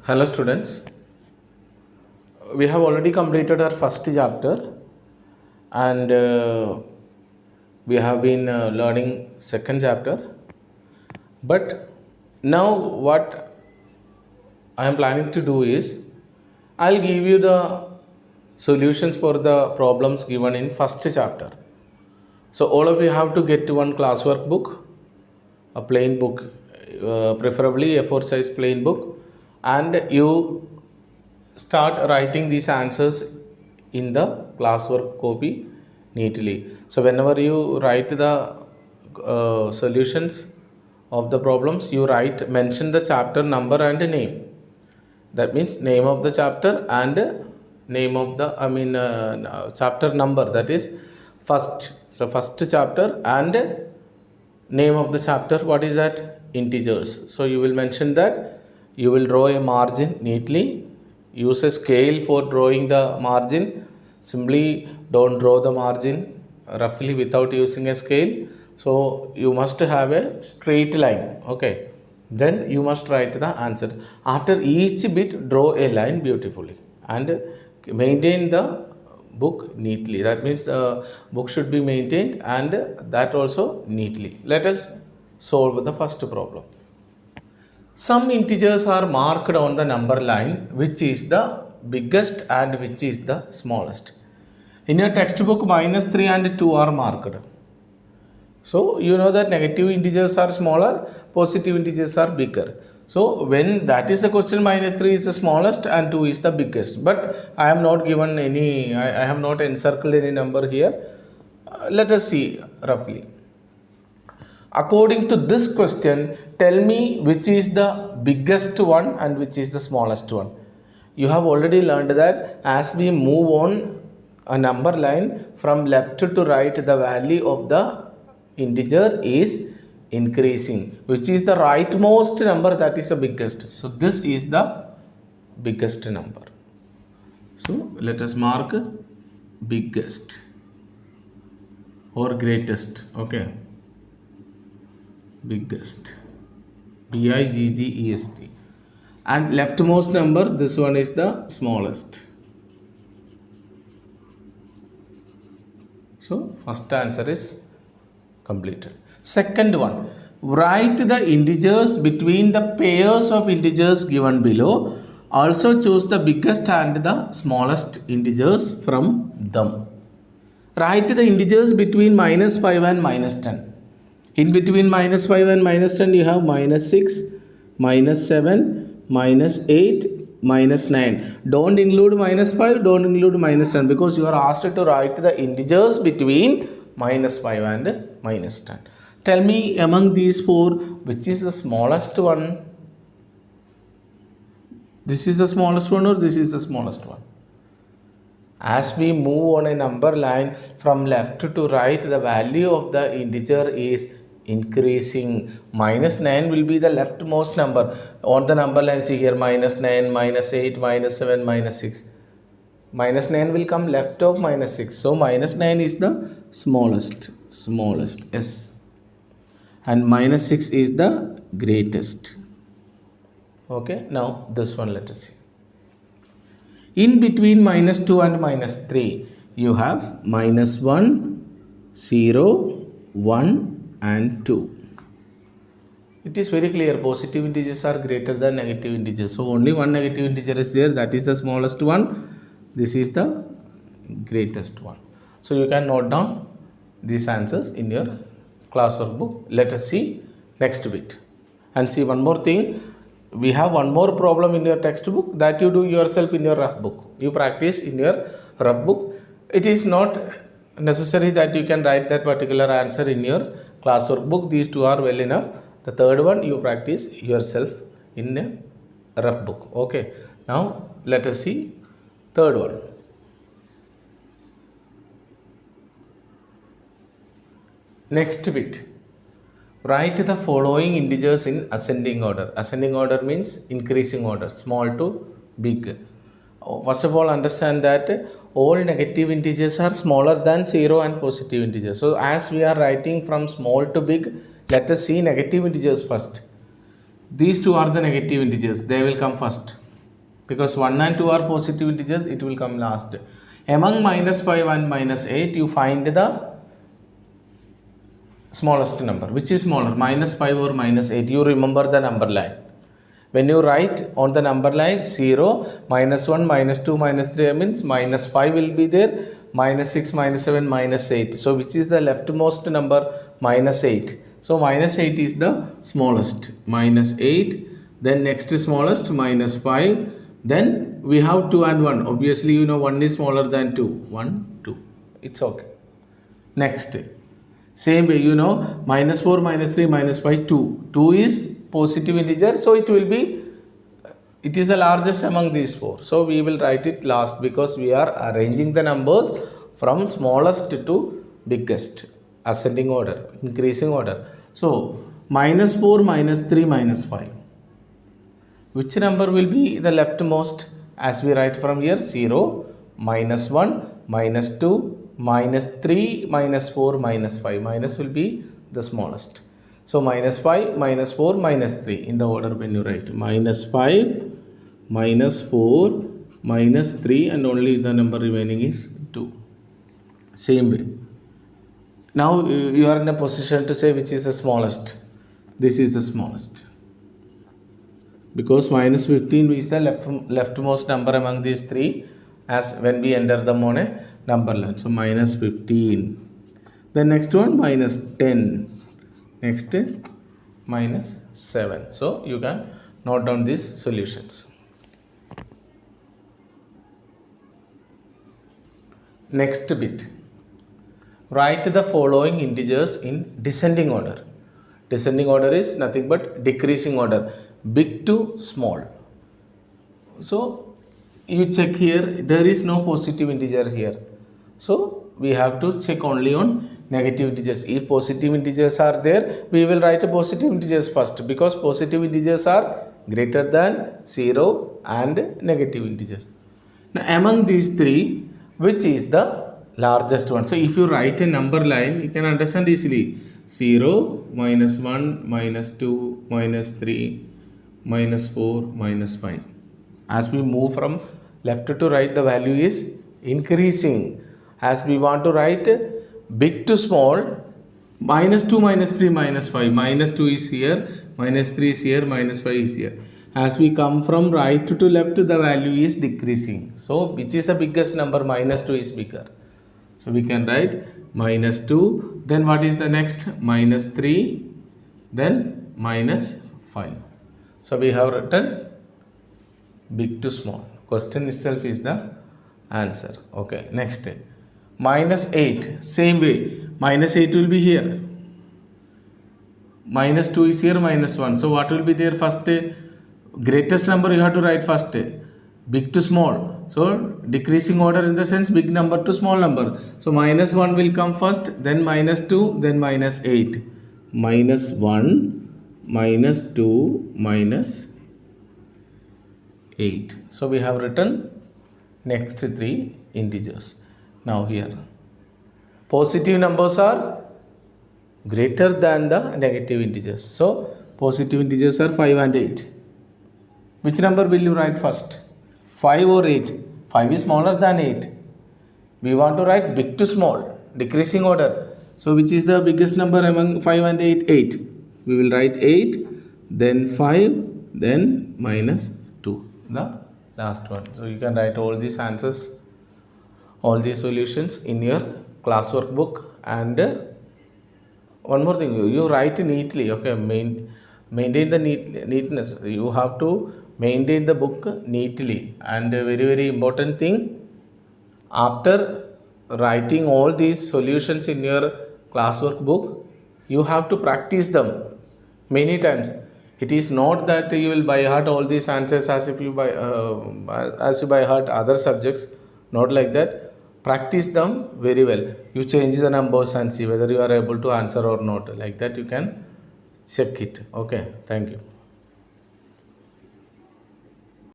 Hello students, we have already completed our first chapter and we have been learning second chapter. But now what I am planning to do is I'll give you the solutions for the problems given in first chapter. So all of you have to get one classwork book, a plain book, preferably a 4 size plain book, and you start writing these answers in the classwork copy neatly. So whenever you write the solutions of the problems, you write mention the chapter number and name. That means name of the chapter and name of the chapter number, that is first. So first chapter and name of the chapter, what is that? Integers. So you will mention that. You will draw a margin neatly. Use a scale for drawing the margin. Simply don't draw the margin roughly without using a scale. So you must have a straight line. Okay. Then you must write the answer. After each bit, draw a line beautifully and maintain the book neatly. That means the book should be maintained and that also neatly. Let us solve the first problem. Some integers are marked on the number line, which is the biggest and which is the smallest. In your textbook, -3 and 2 are marked. So you know that negative integers are smaller, positive integers are bigger. So when that is the question, -3 is the smallest and 2 is the biggest. But I am not given any, I have not encircled any number here. Let us see roughly. According to this question, tell me which is the biggest one and which is the smallest one. You have already learned that as we move on a number line from left to right, the value of the integer is increasing. Which is the rightmost number, that is the biggest. So this is the biggest number. So let us mark biggest or greatest. Okay. Biggest. Biggest. And leftmost number, this one is the smallest. So first answer is completed. Second one, write the integers between the pairs of integers given below. Also choose the biggest and the smallest integers from them. Write the integers between -5 and -10. In between -5 and -10 you have -6, -7, -8, -9. Don't include -5, don't include -10 because you are asked to write the integers between -5 and -10. Tell me among these four which is the smallest one. This is the smallest one or this is the smallest one? As we move on a number line from left to right, the value of the integer is increasing. -9 will be the leftmost number. On the number line, see here -9, -8, -7, -6. -9 will come left of -6. So -9 is the smallest. Yes. And -6 is the greatest. Okay. Now this one let us see. In between -2 and -3, you have -1, 0, 1 and 2. It is very clear. Positive integers are greater than negative integers. So only one negative integer is there. That is the smallest one. This is the greatest one. So you can note down these answers in your classwork book. Let us see next bit. And see one more thing. We have one more problem in your textbook that you do yourself in your rough book. You practice in your rough book. It is not necessary that you can write that particular answer in your classwork book. These two are well enough. The third one you practice yourself in a rough book. Okay. Now let us see third one. Next bit. Write the following integers in ascending order. Ascending order means increasing order, small to big. First of all, understand that all negative integers are smaller than 0 and positive integers. So as we are writing from small to big, let us see negative integers first. These two are the negative integers. They will come first. because 1 and 2 are positive integers, it will come last. Among minus 5 and minus 8, you find the smallest number. Which is smaller, minus 5 or minus 8? You remember the number line. When you write on the number line 0, minus 1, minus 2, minus 3 means minus 5 will be there, minus 6, minus 7, minus 8. So which is the leftmost number? Minus 8. So minus 8 is the smallest. Minus 8. Then next smallest, minus 5. Then we have 2 and 1. Obviously, you know 1 is smaller than 2. 1, 2. It's okay. Next. Same way, you know, minus 4, minus 3, minus 5, 2. 2 is positive integer. So it will be, it is the largest among these 4. So we will write it last because we are arranging the numbers from smallest to biggest. Ascending order, increasing order. So minus 4, minus 3, minus 5. Which number will be the leftmost? As we write from here, 0, minus 1, minus 2, minus 3, minus 4, minus 5. Minus will be the smallest. So minus 5, minus 4, minus 3 in the order when you write. Minus 5, minus 4, minus 3 and only the number remaining is 2. Same way. Now you are in a position to say which is the smallest. This is the smallest. Because minus 15 is the leftmost number among these 3 as when we enter them on a number line. So minus 15. The next one minus 10. Next minus 7. So you can note down these solutions. Next bit. Write the following integers in descending order. Descending order is nothing but decreasing order, big to small. So you check here, there is no positive integer here. So we have to check only on negative integers. If positive integers are there, we will write a positive integers first because positive integers are greater than 0 and negative integers. Now among these 3, which is the largest one? So if you write a number line, you can understand easily. 0, minus 1, minus 2, minus 3, minus 4, minus 5. As we move from left to right, the value is increasing. As we want to write big to small, minus 2, minus 3, minus 5. Minus 2 is here, minus 3 is here, minus 5 is here. As we come from right to left, the value is decreasing. So which is the biggest number? Minus 2 is bigger. So we can write minus 2. Then what is the next? Minus 3. Then minus 5. So we have written big to small. Question itself is the answer. Okay. Next. Minus 8. Same way. Minus 8 will be here. Minus 2 is here. Minus 1. So what will be there first? Greatest number you have to write first. Big to small. So decreasing order in the sense big number to small number. So minus 1 will come first, then minus 2, then minus 8. Minus 1, minus 2, minus 8. So we have written next 3 integers. Now here, positive numbers are greater than the negative integers. So positive integers are 5 and 8. Which number will you write first? 5 or 8? 5 is smaller than 8. We want to write big to small, decreasing order. So which is the biggest number among 5 and 8? 8. We will write 8, then 5, then minus 2. The last one. So you can write all these answers, all these solutions in your classwork book. And one more thing, you write neatly. Okay, maintain the neatness. You have to maintain the book neatly. And a very important thing, after writing all these solutions in your classwork book, you have to practice them many times. It is not that you will by heart all these answers as if you by heart other subjects. Not like that. Practice them very well. You change the numbers and see whether you are able to answer or not. Like that you can check it. Okay, thank you.